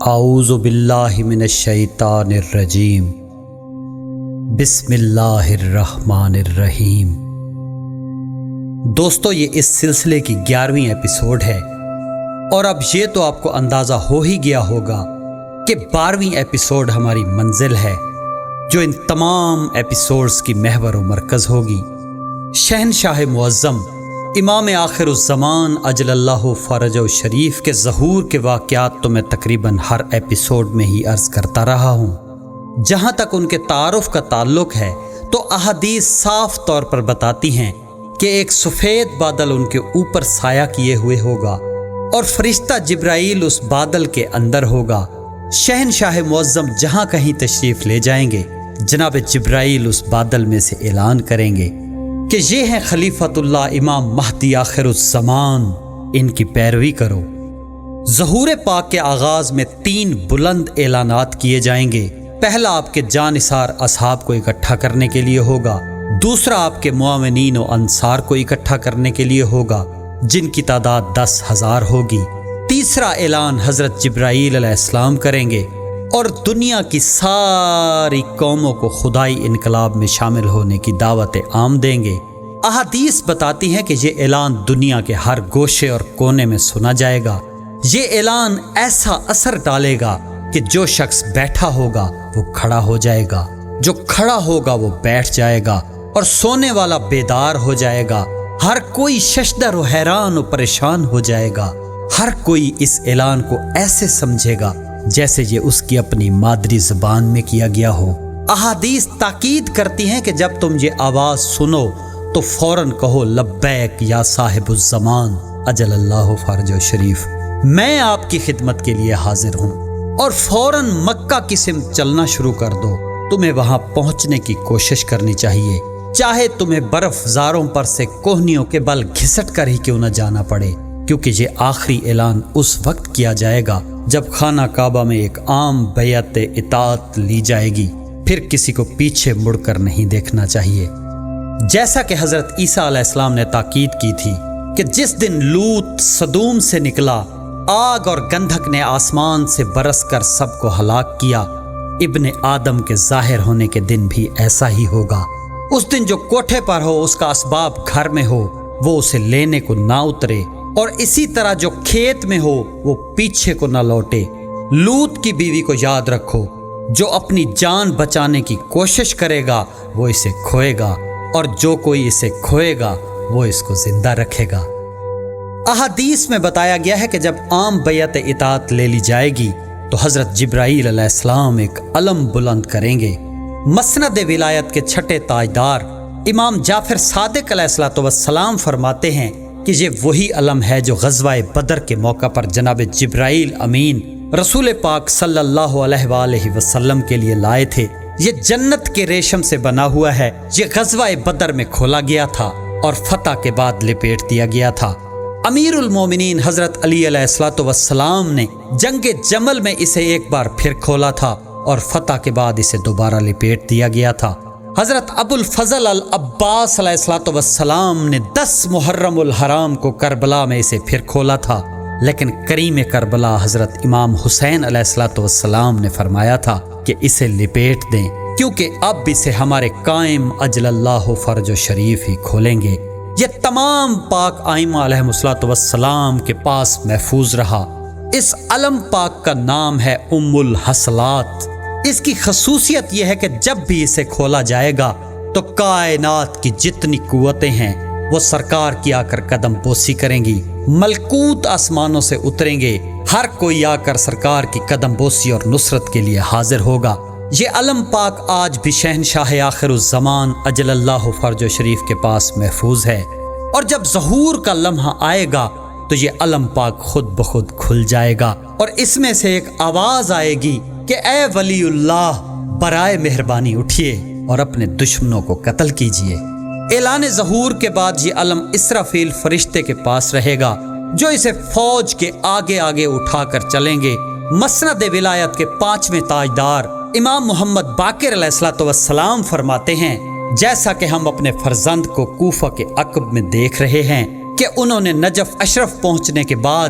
اعوذ باللہ من الشیطان الرجیم بسم اللہ الرحمن الرحیم۔ دوستو، یہ اس سلسلے کی 11ویں ایپیسوڈ ہے اور اب یہ تو آپ کو اندازہ ہو ہی گیا ہوگا کہ 12ویں ایپیسوڈ ہماری منزل ہے جو ان تمام ایپیسوڈز کی محور و مرکز ہوگی۔ شہنشاہ معظم امام آخر الزمان اجل اللہ فرجہ شریف کے ظہور کے واقعات تو میں تقریباً ہر ایپیسوڈ میں ہی عرض کرتا رہا ہوں۔ جہاں تک ان کے تعارف کا تعلق ہے تو احادیث صاف طور پر بتاتی ہیں کہ ایک سفید بادل ان کے اوپر سایہ کیے ہوئے ہوگا اور فرشتہ جبرائیل اس بادل کے اندر ہوگا۔ شہنشاہ معظم جہاں کہیں تشریف لے جائیں گے، جناب جبرائیل اس بادل میں سے اعلان کریں گے کہ یہ ہیں خلیفۃ اللہ امام مہدی آخر الزمان، ان کی پیروی کرو۔ ظہور پاک کے آغاز میں 3 بلند اعلانات کیے جائیں گے۔ پہلا آپ کے جانثار اصحاب کو اکٹھا کرنے کے لیے ہوگا، دوسرا آپ کے معاونین و انصار کو اکٹھا کرنے کے لیے ہوگا جن کی تعداد 10,000 ہوگی، تیسرا اعلان حضرت جبرائیل علیہ السلام کریں گے اور دنیا کی ساری قوموں کو خدائی انقلاب میں شامل ہونے کی دعوت عام دیں گے۔ احادیث بتاتی ہیں کہ یہ اعلان دنیا کے ہر گوشے اور کونے میں سنا جائے گا۔ یہ اعلان ایسا اثر ڈالے گا کہ جو شخص بیٹھا ہوگا وہ کھڑا ہو جائے گا، جو کھڑا ہوگا وہ بیٹھ جائے گا اور سونے والا بیدار ہو جائے گا۔ ہر کوئی ششدر و حیران و پریشان ہو جائے گا۔ ہر کوئی اس اعلان کو ایسے سمجھے گا جیسے یہ اس کی اپنی مادری زبان میں کیا گیا ہو۔ احادیث تاکید کرتی ہیں کہ جب تم یہ آواز سنو تو فوراً کہو لبیک یا صاحب الزمان اجل اللہ فرجہ شریف، میں آپ کی خدمت کے لیے حاضر ہوں، اور فوراً مکہ کی سمت چلنا شروع کر دو۔ تمہیں وہاں پہنچنے کی کوشش کرنی چاہیے، چاہے تمہیں برف زاروں پر سے کوہنیوں کے بل گھسٹ کر ہی کیوں نہ جانا پڑے، کیونکہ یہ آخری اعلان اس وقت کیا جائے گا جب خانہ کعبہ میں ایک عام بیعت اطاعت لی جائے گی۔ پھر کسی کو پیچھے مڑ کر نہیں دیکھنا چاہیے۔ جیسا کہ حضرت عیسیٰ علیہ السلام نے تاکید کی تھی کہ جس دن لوط صدوم سے نکلا، آگ اور گندھک نے آسمان سے برس کر سب کو ہلاک کیا، ابن آدم کے ظاہر ہونے کے دن بھی ایسا ہی ہوگا۔ اس دن جو کوٹھے پر ہو اس کا اسباب گھر میں ہو وہ اسے لینے کو نہ اترے، اور اسی طرح جو کھیت میں ہو وہ پیچھے کو نہ لوٹے۔ لوط کی بیوی کو یاد رکھو، جو اپنی جان بچانے کی کوشش کرے گا وہ اسے کھوئے گا، اور جو کوئی اسے کھوئے گا وہ اس کو زندہ رکھے گا۔ احادیث میں بتایا گیا ہے کہ جب عام بیعت اطاعت لے لی جائے گی تو حضرت جبرائیل علیہ السلام ایک علم بلند کریں گے۔ مسند ولایت کے 6 تاجدار امام جعفر صادق علیہ السلام فرماتے ہیں کہ یہ وہی علم ہے جو غزوہ بدر کے موقع پر جناب جبرائیل امین رسول پاک صلی اللہ علیہ وآلہ وسلم کے لیے لائے تھے۔ یہ جنت کے ریشم سے بنا ہوا ہے۔ یہ غزوہ بدر میں کھولا گیا تھا اور فتح کے بعد لپیٹ دیا گیا تھا۔ امیر المومنین حضرت علی علیہ السلام نے جنگ جمل میں اسے ایک بار پھر کھولا تھا اور فتح کے بعد اسے دوبارہ لپیٹ دیا گیا تھا۔ حضرت ابو الفضل العباس علیہ السلام نے 10 محرم الحرام کو کربلا میں اسے پھر کھولا تھا، لیکن کریم کربلا حضرت امام حسین علیہ السلام نے فرمایا تھا کہ اسے لپیٹ دیں، کیونکہ اب اسے ہمارے قائم اجل اللہ فرج و شریف ہی کھولیں گے۔ یہ تمام پاک آئمہ علیہ السلام کے پاس محفوظ رہا۔ اس علم پاک کا نام ہے ام الحصلات۔ اس کی خصوصیت یہ ہے کہ جب بھی اسے کھولا جائے گا تو کائنات کی جتنی قوتیں ہیں وہ سرکار کی آ کر قدم بوسی کریں گی، ملکوت آسمانوں سے اتریں گے، ہر کوئی آ کر سرکار کی قدم بوسی اور نصرت کے لیے حاضر ہوگا۔ یہ علم پاک آج بھی شہنشاہ آخر الزمان اجل اللہ فرج و شریف کے پاس محفوظ ہے، اور جب ظہور کا لمحہ آئے گا تو یہ علم پاک خود بخود کھل جائے گا اور اس میں سے ایک آواز آئے گی کہ اے ولی اللہ، برائے مہربانی اٹھیے اور اپنے دشمنوں کو قتل کیجیے۔ اعلان ظہور کے بعد یہ علم اسرافیل فرشتے کے پاس رہے گا جو اسے فوج کے آگے آگے اٹھا کر چلیں گے۔ مسند ولایت کے 5ویں تاجدار امام محمد باقر علیہ السلام فرماتے ہیں، جیسا کہ ہم اپنے فرزند کو کوفہ کے عقب میں دیکھ رہے ہیں کہ انہوں نے نجف اشرف پہنچنے کے بعد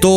2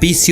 20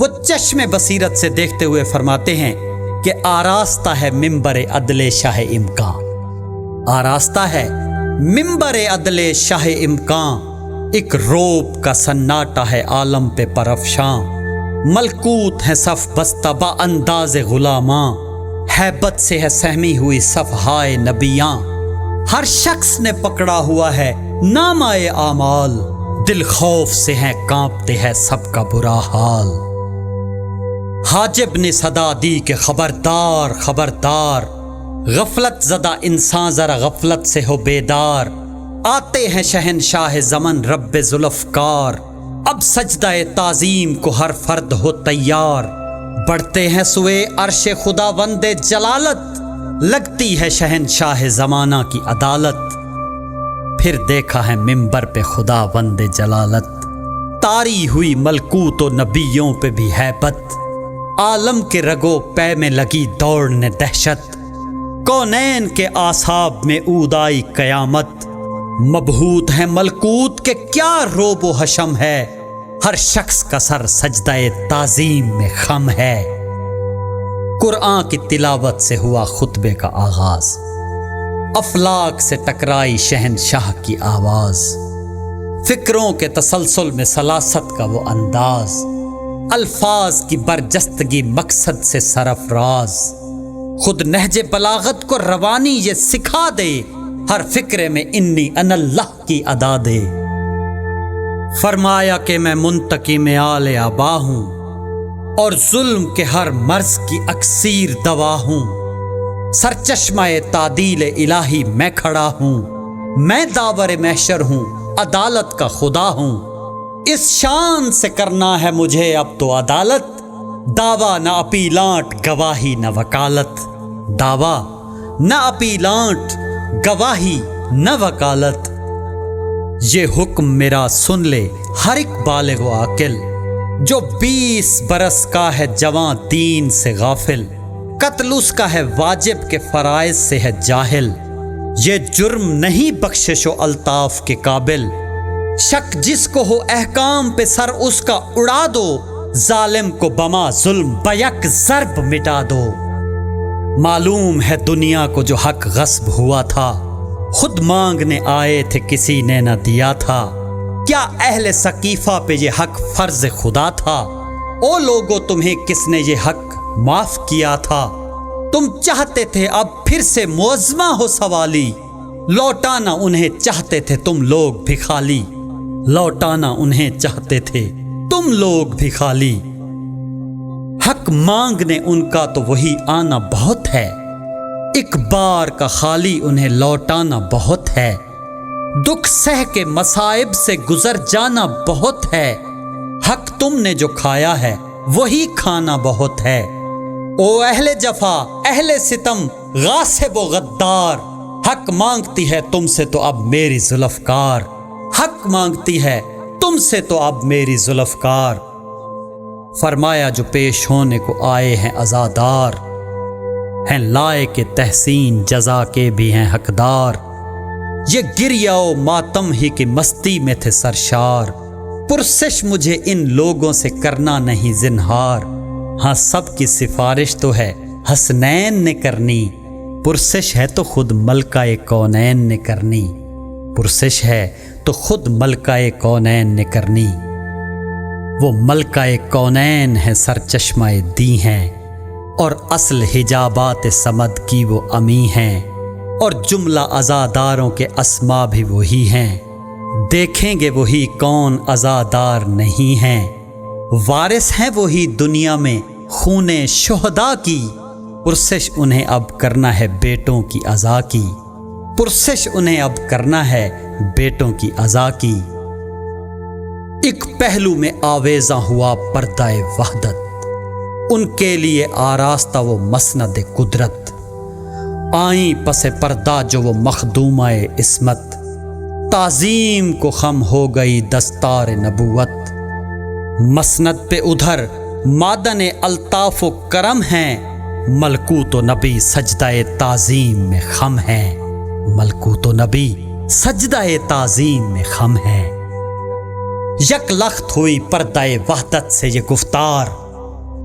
وہ چشم بصیرت سے دیکھتے ہوئے فرماتے ہیں کہ آراستہ ہے ممبر عدل شاہ امکان، آراستہ ہے ممبر عدل شاہ امکان، ایک روب کا سناٹا ہے عالم پہ پرافشاں، ملکوت ہے صف بستہ با انداز غلاماں، ہیبت سے ہے سہمی ہوئی صفحائے نبیاں، ہر شخص نے پکڑا ہوا ہے نامہ اعمال، دل خوف سے ہیں کانپتے ہے سب کا برا حال۔ حاجب نے صدا دی کہ خبردار خبردار، غفلت زدہ انسان ذرا غفلت سے ہو بیدار، آتے ہیں شہنشاہ زمن رب ذوالافکار، اب سجدہ تعظیم کو ہر فرد ہو تیار، بڑھتے ہیں سوئے عرش خداوند جلالت، لگتی ہے شہنشاہ زمانہ کی عدالت، پھر دیکھا ہے ممبر پہ خداوند جلالت، طاری ہوئی ملکوت و نبیوں پہ بھی ہیبت، عالم کے رگو پے میں لگی دوڑنے دہشت، کونین کے اعصاب میں عود آئی قیامت، مبہوت ہے ملکوت کے کیا روب و حشم ہے، ہر شخص کا سر سجدہ تعظیم میں خم ہے۔ قرآن کی تلاوت سے ہوا خطبے کا آغاز، افلاک سے ٹکرائی شہنشاہ کی آواز، فکروں کے تسلسل میں سلاست کا وہ انداز، الفاظ کی برجستگی مقصد سے سرفراز، خود نہج بلاغت کو روانی یہ سکھا دے، ہر فکرے میں انی ان اللہ کی ادا دے، فرمایا کہ میں منتقم آل آبا ہوں، اور ظلم کے ہر مرض کی اکسیر دوا ہوں، سرچشمہ تعدیل الہی میں کھڑا ہوں، میں داور محشر ہوں، عدالت کا خدا ہوں، اس شان سے کرنا ہے مجھے اب تو عدالت، دعویٰ نہ اپیلانٹ گواہی نہ وکالت، دعویٰ نہ اپیلانٹ گواہی نہ وکالت، یہ حکم میرا سن لے ہر ایک بالغ و عاقل، جو 20 برس کا ہے جواں دین سے غافل، قتل اس کا ہے واجب کے فرائض سے ہے جاہل، یہ جرم نہیں بخشش و الطاف کے قابل، شک جس کو ہو احکام پہ سر اس کا اڑا دو، ظالم کو بما ظلم بیک ضرب مٹا دو، معلوم ہے دنیا کو جو حق غصب ہوا تھا، خود مانگنے آئے تھے کسی نے نہ دیا تھا، کیا اہل ثقیفہ پہ یہ حق فرض خدا تھا، او لوگو تمہیں کس نے یہ حق معاف کیا تھا، تم چاہتے تھے اب پھر سے معظمہ ہو سوالی، لوٹانا انہیں چاہتے تھے تم لوگ بھی خالی، لوٹانا انہیں چاہتے تھے تم لوگ بھی خالی، حق مانگنے ان کا تو وہی آنا بہت ہے، ایک بار کا خالی انہیں لوٹانا بہت ہے، دکھ سہ کے مصائب سے گزر جانا بہت ہے، حق تم نے جو کھایا ہے وہی کھانا بہت ہے، او اہل جفا اہل ستم غاصب و غدار، حق مانگتی ہے تم سے تو اب میری ذوالافکار، حق مانگتی ہے تم سے تو اب میری ذوالافکار، فرمایا جو پیش ہونے کو آئے ہیں عزادار، ہیں لائق کے تحسین جزا کے بھی ہیں حقدار، یہ گریہ و ماتم ہی کی مستی میں تھے سرشار، پرسش مجھے ان لوگوں سے کرنا نہیں زنہار، ہاں سب کی سفارش تو ہے حسنین نے کرنی، پرسش ہے تو خود ملکہ کونین نے کرنی، پرسش ہے تو خود ملکہ کونین نے کرنی، وہ ملکہ کونین ہے سرچشمہ دی ہیں، اور اصل حجابات صمد کی وہ امی ہیں، اور جملہ عزاداروں کے اسما بھی وہی ہیں، دیکھیں گے وہی کون عزادار نہیں ہیں، وارث ہیں وہی دنیا میں خون شہداء کی، پرسش انہیں اب کرنا ہے بیٹوں کی عزا کی، پرسش انہیں اب کرنا ہے بیٹوں کی عزا کی، ایک پہلو میں آویزاں ہوا پردہ وحدت، ان کے لیے آراستہ وہ مسند قدرت، آئیں پس پردہ جو وہ مخدومہ عصمت، تعظیم کو خم ہو گئی دستار نبوت، مسند پہ ادھر معدن الطاف و کرم ہیں، ملکوت و نبی سجدہ تعظیم میں خم ہیں، ملکوت و نبی سجدہ تعظیم میں خم ہیں، یک لخت ہوئی پردہ وحدت سے یہ گفتار،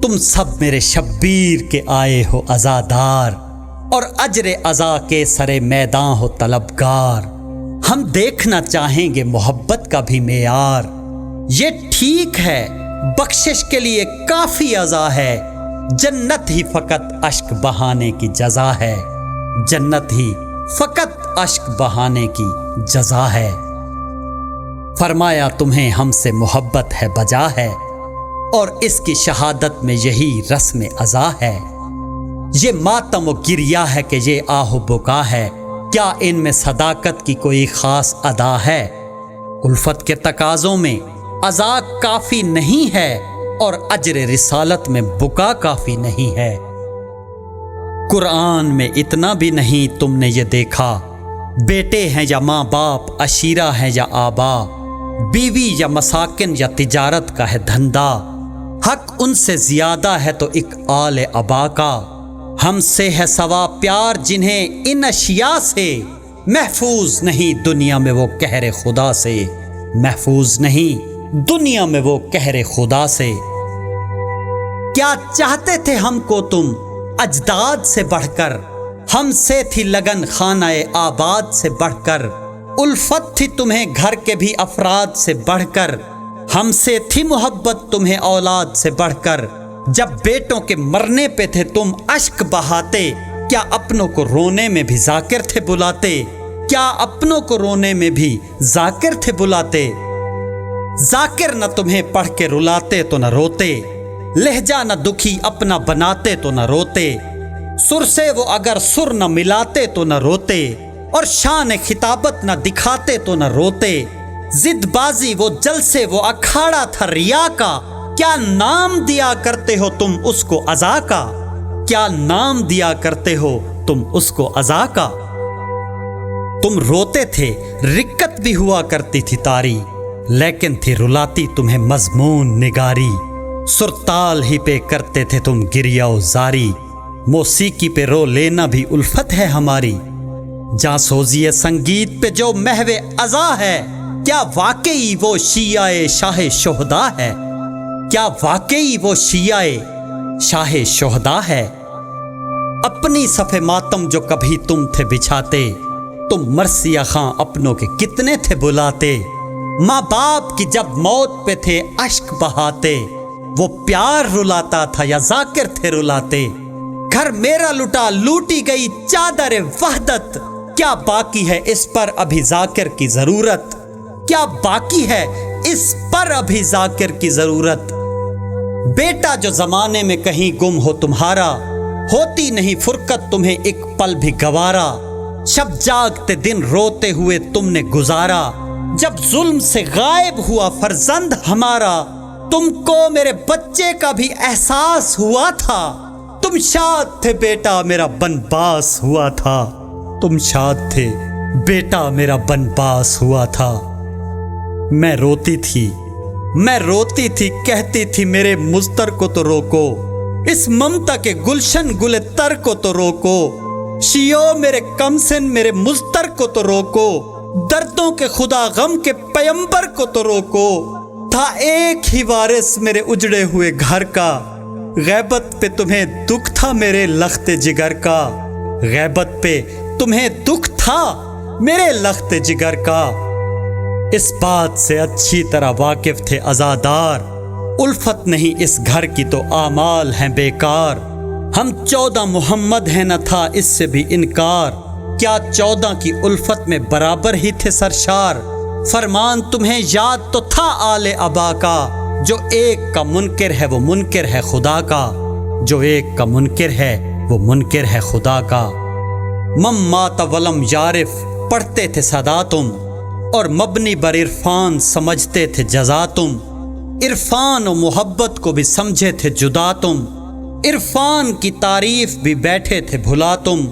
تم سب میرے شبیر کے آئے ہو عزادار، اور اجر عزا کے سرے میداں ہو طلبگار۔ ہم دیکھنا چاہیں گے محبت کا بھی معیار، یہ ٹھیک ہے بخشش کے لیے کافی عزا ہے، جنت ہی فقط اشک بہانے کی جزا ہے، جنت ہی فقط اشک بہانے کی جزا ہے۔ فرمایا تمہیں ہم سے محبت ہے بجا ہے، اور اس کی شہادت میں یہی رسم عزا ہے۔ یہ ماتم و گریہ ہے کہ یہ آہ و بکا ہے، کیا ان میں صداقت کی کوئی خاص ادا ہے؟ الفت کے تقاضوں میں عزا کافی نہیں ہے، اور اجر رسالت میں بکا کافی نہیں ہے۔ قرآن میں اتنا بھی نہیں تم نے یہ دیکھا، بیٹے ہیں یا ماں باپ، عشیرہ ہیں یا آبا، بیوی یا مساکن یا تجارت کا ہے دھندا، حق ان سے زیادہ ہے تو ایک آل ابا کا۔ ہم سے ہے سوا پیار جنہیں ان اشیاء سے، محفوظ نہیں دنیا میں وہ قہر خدا سے، محفوظ نہیں دنیا میں وہ قہر خدا سے۔ کیا چاہتے تھے ہم کو تم اجداد سے بڑھ کر، ہم سے تھی لگن خانہ آباد سے بڑھ کر، الفت تھی تمہیں گھر کے بھی افراد سے بڑھ کر، ہم سے تھی محبت تمہیں اولاد سے بڑھ کر۔ جب بیٹوں کے مرنے پہ تھے تم اشک بہاتے، کیا اپنوں کو رونے میں بھی ذاکر تھے بلاتے، کیا اپنوں کو رونے میں بھی ذاکر تھے بلاتے؟ ذاکر نہ تمہیں پڑھ کے رلاتے تو نہ روتے، لہجہ نہ دکھی اپنا بناتے تو نہ روتے، سر سے وہ اگر سر نہ ملاتے تو نہ روتے، اور شان خطابت نہ دکھاتے تو نہ روتے۔ ضد بازی وہ جلسے وہ اکھاڑا تھا ریا کا، کیا نام دیا کرتے ہو تم اس کو عزا کا، کیا نام دیا کرتے ہو تم اس کو عزا کا؟ تم روتے تھے رکت بھی ہوا کرتی تھی تاری، لیکن تھی رلاتی تمہیں مضمون نگاری، سرتال ہی پہ کرتے تھے تم گریہ و زاری، موسیقی پہ رو لینا بھی الفت ہے ہماری۔ جاں سوزی سنگیت پہ جو محو عزا ہے، کیا واقعی وہ شیعہ شاہ شہداء ہے، کیا واقعی وہ شیعہ شاہ شہداء ہے؟ اپنی صف ماتم جو کبھی تم تھے بچھاتے، تم مرثیہ خاں اپنوں کے کتنے تھے بلاتے، ماں باپ کی جب موت پہ تھے اشک بہاتے، وہ پیار رلاتا تھا یا ذاکر تھے رلاتے؟ گھر میرا لٹا لوٹی گئی چادر وحدت، کیا باقی ہے اس پر ابھی ذاکر کی ضرورت، کیا باقی ہے اس پر ابھی ذاکر کی ضرورت؟ بیٹا جو زمانے میں کہیں گم ہو تمہارا، ہوتی نہیں فرقت تمہیں ایک پل بھی گوارا، شب جاگتے دن روتے ہوئے تم نے گزارا، جب ظلم سے غائب ہوا فرزند ہمارا، تم کو میرے بچے کا بھی احساس ہوا تھا، تم شاد تھے بیٹا میرا بنباس ہوا تھا، تم شاد تھے بیٹا میرا بنباس ہوا تھا۔ میں روتی تھی کہتی تھی میرے مضطر کو تو روکو، اس ممتا کے گلشن گل تر کو تو روکو، شیو میرے کمسن میرے مضطر کو تو روکو، دردوں کے خدا غم کے پیمبر کو تو روکو۔ تھا ایک ہی وارث میرے اجڑے ہوئے گھر کا، غیبت پہ تمہیں دکھ تھا میرے لخت جگر کا، غیبت پہ تمہیں دکھ تھا میرے لخت جگر کا۔ اس بات سے اچھی طرح واقف تھے عزادار، الفت نہیں اس گھر کی تو اعمال ہیں بیکار، ہم 14 محمد ہیں نہ تھا اس سے بھی انکار، کیا 14 کی الفت میں برابر ہی تھے سرشار؟ فرمان تمہیں یاد تو تھا آل ابا کا، جو ایک کا منکر ہے وہ منکر ہے خدا کا، جو ایک کا منکر ہے وہ منکر ہے خدا کا۔ مم مات ولم یارف پڑھتے تھے صدا تم، اور مبنی بر عرفان سمجھتے تھے جزا تم، عرفان و محبت کو بھی سمجھے تھے جدا تم، عرفان کی تعریف بھی بیٹھے تھے بھلا تم،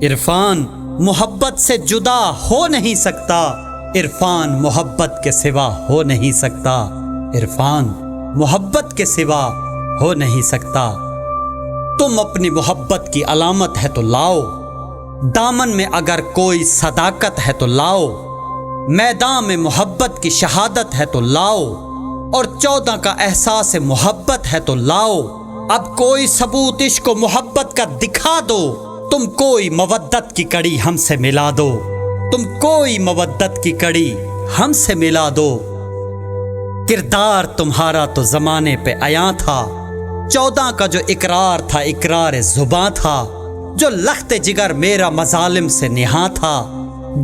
عرفان محبت سے جدا ہو نہیں سکتا، عرفان محبت کے سوا ہو نہیں سکتا، عرفان محبت کے سوا ہو نہیں سکتا۔ تم اپنی محبت کی علامت ہے تو لاؤ، دامن میں اگر کوئی صداقت ہے تو لاؤ، میدان میں محبت کی شہادت ہے تو لاؤ، اور 14 کا احساس محبت ہے تو لاؤ، اب کوئی ثبوت عشق و محبت کا دکھا دو، تم کوئی مودت کی کڑی ہم سے ملا دو، تم کوئی مودت کی کڑی ہم سے ملا دو۔ کردار تمہارا تو زمانے پہ عیاں تھا، 14 کا جو اقرار تھا اقرار زباں تھا، جو لخت جگر میرا مظالم سے نہاں تھا،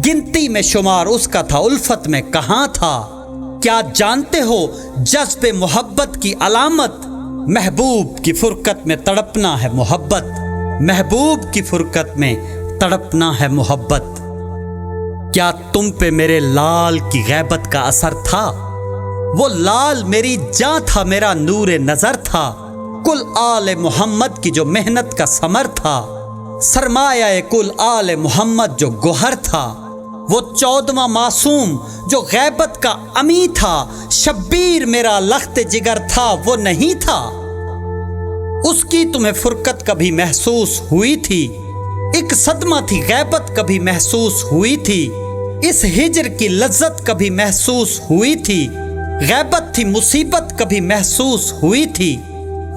گنتی میں شمار اس کا تھا الفت میں کہاں تھا۔ کیا جانتے ہو جذب محبت کی علامت، محبوب کی فرقت میں تڑپنا ہے محبت، محبوب کی فرقت میں تڑپنا ہے محبت۔ کیا تم پہ میرے لال کی غیبت کا اثر تھا؟ وہ لال میری جاں تھا، میرا نور نظر تھا، کل آل محمد کی جو محنت کا ثمر تھا، سرمایہ کل آل محمد جو گوہر تھا، وہ 14واں معصوم جو غیبت کا امی تھا، شبیر میرا لخت جگر تھا وہ نہیں تھا۔ اس کی تمہیں فرقت کبھی محسوس ہوئی تھی، ایک صدمہ تھی غیبت کبھی محسوس ہوئی تھی، اس ہجر کی لذت کبھی محسوس ہوئی تھی، غیبت تھی مصیبت کبھی محسوس ہوئی تھی،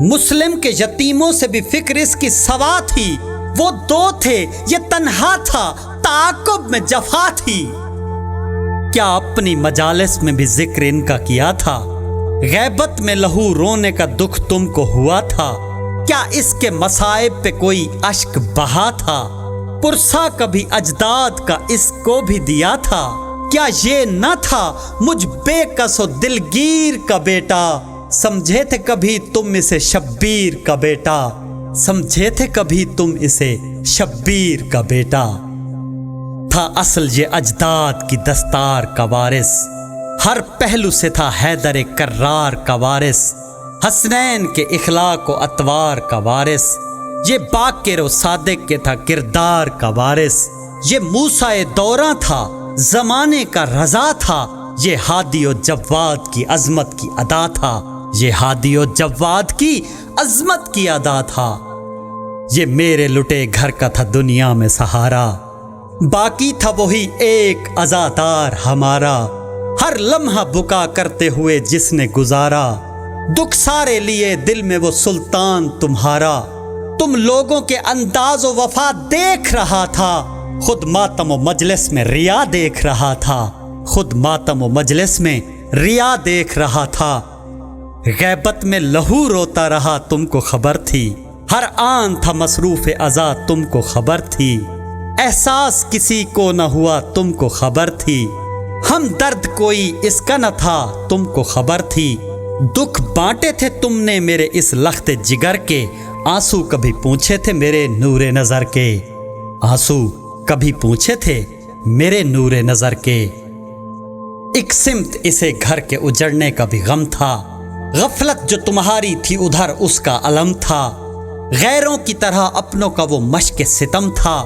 مسلم کے یتیموں سے بھی فکر اس کی سوا تھی، وہ 2 تھے یہ تنہا تھا، تعاقب میں جفا تھی۔ کیا اپنی مجالس میں بھی ذکر ان کا کیا تھا، غیبت میں لہو رونے کا دکھ تم کو ہوا تھا، کیا اس کے مصائب پہ کوئی اشک بہا تھا، پرسا کبھی اجداد کا اس کو بھی دیا تھا، کیا یہ نہ تھا مجھ بے کس و دلگیر کا بیٹا، سمجھے تھے کبھی تم اسے شبیر کا بیٹا، سمجھے تھے کبھی تم اسے شبیر کا بیٹا۔ تھا اصل یہ اجداد کی دستار کا وارث، ہر پہلو سے تھا حیدر کرار کا وارث، حسنین کے اخلاق و اطوار کا وارث، یہ باقر و صادق کے تھا کردار کا وارث، یہ موسیٰ دوراں تھا زمانے کا رضا تھا، یہ ہادی و جواد کی عظمت کی ادا تھا، یہ ہادی و جواد کی عظمت کی ادا تھا، یہ میرے لٹے گھر کا تھا دنیا میں سہارا، باقی تھا وہی ایک عزادار ہمارا، ہر لمحہ بکا کرتے ہوئے جس نے گزارا، دکھ سارے لیے دل میں وہ سلطان تمہارا، تم لوگوں کے انداز و وفا دیکھ رہا تھا، خود ماتم و مجلس میں ریا دیکھ رہا تھا، خود ماتم و مجلس میں ریا دیکھ رہا تھا، غیبت میں لہو روتا رہا تم کو خبر تھی، ہر آن تھا مصروف عزا تم کو خبر تھی، احساس کسی کو نہ ہوا تم کو خبر تھی، ہم درد کوئی اس کا نہ تھا تم کو خبر تھی، دکھ بانٹے تھے تم نے میرے اس لخت جگر کے، آنسو کبھی پوچھے تھے میرے نور نظر کے، آنسو کبھی پوچھے تھے میرے نور نظر کے۔ ایک سمت اسے گھر کے اجڑنے کا بھی غم تھا، غفلت جو تمہاری تھی ادھر اس کا علم تھا، غیروں کی طرح اپنوں کا وہ مشق ستم تھا،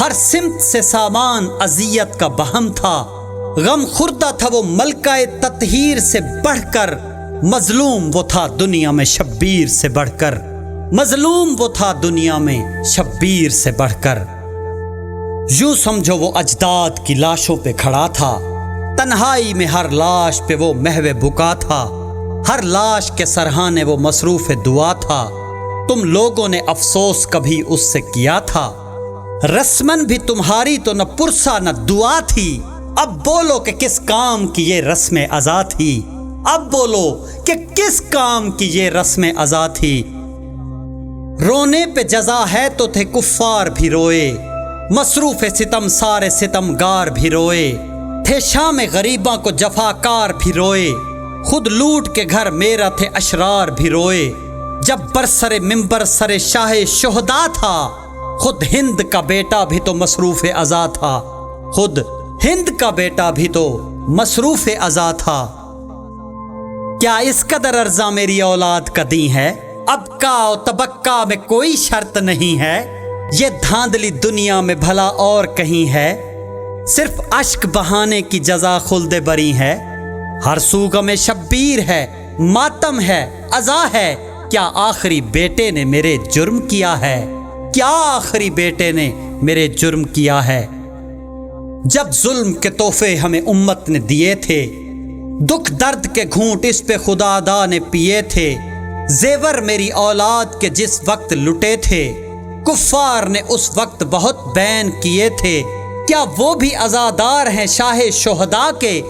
ہر سمت سے سامان اذیت کا بہم تھا، غم خوردہ تھا وہ ملکہ تطہیر سے بڑھ کر، مظلوم وہ تھا دنیا میں شبیر سے بڑھ کر، مظلوم وہ تھا دنیا میں شبیر سے بڑھ کر۔ یوں سمجھو وہ اجداد کی لاشوں پہ کھڑا تھا، تنہائی میں ہر لاش پہ وہ محو بکا تھا، ہر لاش کے سرہانے وہ مصروف دعا تھا، تم لوگوں نے افسوس کبھی اس سے کیا تھا، رسمن بھی تمہاری تو نہ پرسا نہ دعا تھی، اب بولو کہ کس کام کی یہ رسم عزا تھی، اب بولو کہ کس کام کی یہ رسم عزا تھی، رونے پہ جزا ہے تو تھے کفار بھی روئے، مصروف ستم سارے ستم گار بھی روئے، تھے شام غریباں کو جفاکار بھی روئے، خود لوٹ کے گھر میرا تھے اشرار بھی روئے، جب برسر منبر سر شاہ شہدا تھا، خود ہند کا بیٹا بھی تو مصروف عزا تھا، خود ہند کا بیٹا بھی تو مصروف عزا تھا۔ کیا اس قدر ارزاں میری اولاد کا دی ہے، اب کا و تبقہ میں کوئی شرط نہیں ہے، یہ دھاندلی دنیا میں بھلا اور کہیں ہے، صرف اشک بہانے کی جزا خلد بری ہے، ہر سو غم شبیر ہے، ماتم ہے، عزا ہے، کیا آخری بیٹے نے میرے جرم کیا ہے، کیا آخری بیٹے نے میرے جرم کیا ہے، جب ظلم کے تحفے ہمیں امت نے دیے تھے، دکھ درد کے گھونٹ اس پہ خدا دا نے پیے تھے، زیور میری اولاد کے جس وقت لٹے تھے، کفار نے اس وقت بہت بین کیے تھے، کیا وہ بھی عزادار ہیں شاہ شہداء کے؟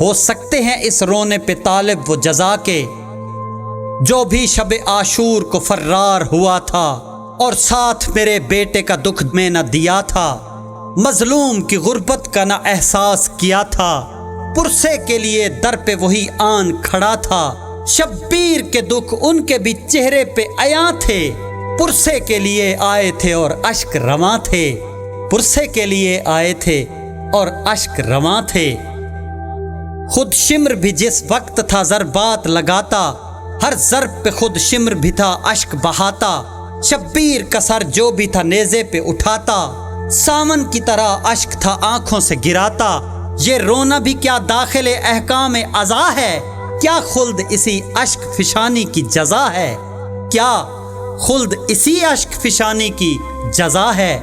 ہو سکتے ہیں اس رونے پہ طالب وہ جزا کے، جو بھی شب عاشور کو فرار ہوا تھا اور ساتھ میرے بیٹے کا دکھ میں نہ دیا تھا، مظلوم کی غربت کا نہ احساس کیا تھا، پرسے کے لیے در پہ وہی آن کھڑا تھا، شبیر کے دکھ ان کے بھی چہرے پہ عیاں تھے، پرسے کے لیے آئے تھے اور اشک رواں تھے، پرسے کے لیے آئے تھے اور اشک رواں تھے۔ خود شمر بھی جس وقت تھا ضربات لگاتا، ہر ضرب پہ خود شمر بھی تھا اشک بہاتا، شبیر کا سر جو بھی تھا نیزے پہ اٹھاتا، سامن کی طرح اشک تھا آنکھوں سے گراتا۔ یہ رونا بھی کیا داخل احکام عزا ہے؟ کیا خلد اسی اشک فشانی کی جزا ہے؟ کیا خلد اسی اشک فشانی کی جزا ہے؟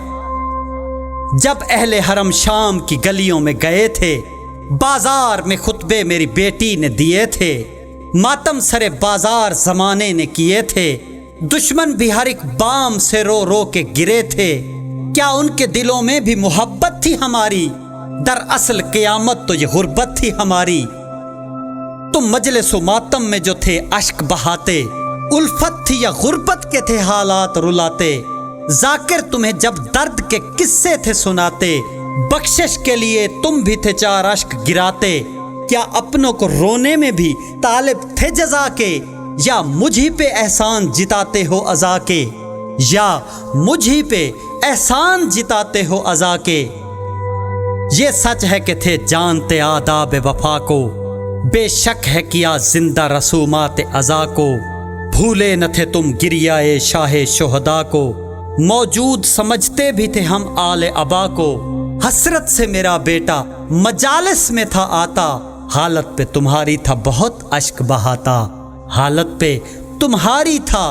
جب اہل حرم شام کی گلیوں میں گئے تھے، بازار میں خطبے میری بیٹی نے دیے تھے، ماتم سرے بازار زمانے نے کیے تھے، دشمن بھی ہر ایک بام سے رو رو کے گرے تھے، کیا ان کے دلوں میں بھی محبت تھی ہماری؟ دراصل قیامت تو یہ غربت تھی ہماری۔ تم مجلس و ماتم میں جو تھے اشک بہاتے، الفت تھی یا غربت کے تھے حالات رلاتے، ذاکر تمہیں جب درد کے قصے تھے سناتے، بخشش کے لیے تم بھی تھے چار اشک گراتے، کیا اپنوں کو رونے میں بھی طالب تھے جزا کے، یا مجھی پہ احسان جتاتے ہو عزا کے، یا مجھی پہ احسان جتاتے ہو عزا کے؟ یہ سچ ہے کہ تھے جانتے آداب وفا کو، بے شک ہے کیا زندہ رسومات عزا کو، بھولے نہ تھے تم گریائے شاہ شہداء کو، موجود سمجھتے بھی تھے ہم آل ابا کو، حسرت سے میرا بیٹا مجالس میں تھا آتا، حالت پہ تمہاری تھا بہت اشک بہاتا، حالت پہ تمہاری تھا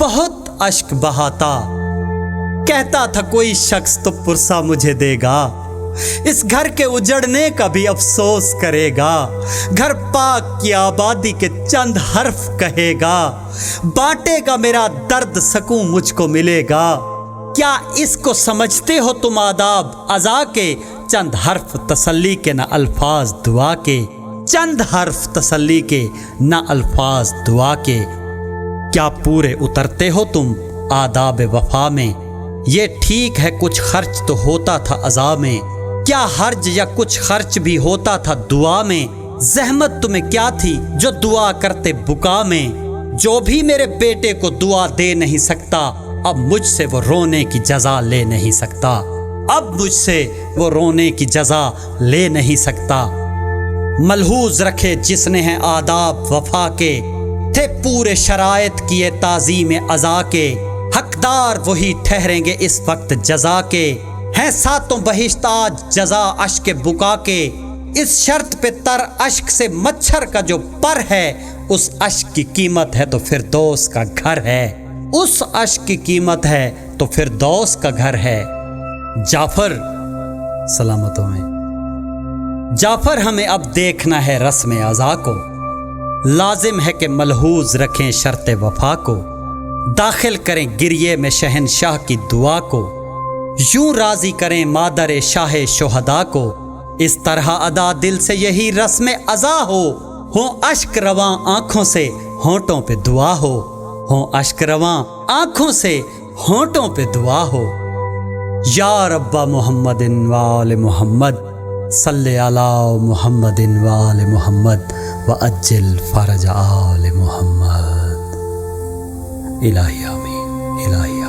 بہت اشک بہاتا۔ کہتا تھا کوئی شخص تو پرسہ مجھے دے گا، اس گھر کے اجڑنے کا بھی افسوس کرے گا، گھر پاک کی آبادی کے چند حرف کہے گا، بانٹے گا میرا درد سکون مجھ کو ملے گا۔ کیا اس کو سمجھتے ہو تم آداب عزا کے؟ چند حرف تسلی کے نہ الفاظ دعا کے، چند حرف تسلی کے نہ الفاظ دعا کے۔ کیا پورے اترتے ہو تم آداب وفا میں؟ یہ ٹھیک ہے کچھ خرچ تو ہوتا تھا عزا میں، کیا حرج یا کچھ خرچ بھی ہوتا تھا دعا میں؟ زحمت تمہیں کیا تھی جو دعا کرتے بکا میں؟ جو بھی میرے بیٹے کو دعا دے نہیں سکتا، اب مجھ سے وہ رونے کی جزا لے نہیں سکتا، اب مجھ سے وہ رونے کی جزا لے نہیں سکتا۔ ملحوظ رکھے جس نے ہیں آداب وفا کے، تھے پورے شرائط کیے تعظیم عزا کے، حقدار وہی ٹھہریں گے اس وقت جزا کے، ہیں ساتوں بہشت آج جزا اشک بکا کے، اس شرط پہ تر اشک سے مچھر کا جو پر ہے، اس اشک کی قیمت ہے تو فردوس کا گھر ہے، اس اشک کی قیمت ہے تو فردوس کا گھر ہے۔ جعفر سلامتوں میں، جعفر ہمیں اب دیکھنا ہے رسم عزا کو، لازم ہے کہ ملحوظ رکھیں شرط وفا کو، داخل کریں گریے میں شہنشاہ کی دعا کو، یوں راضی کریں مادر شاہ شہداء کو، اس طرح ادا دل سے یہی رسم عزا ہو، ہوں اشک رواں آنکھوں سے ہونٹوں پہ دعا ہو، ہوں اشک رواں آنکھوں سے ہونٹوں پہ دعا ہو۔ یا رب محمد وآل محمد صلی علی محمد وآل محمد وعجل فرج آل محمد۔ الہی آمین، الہی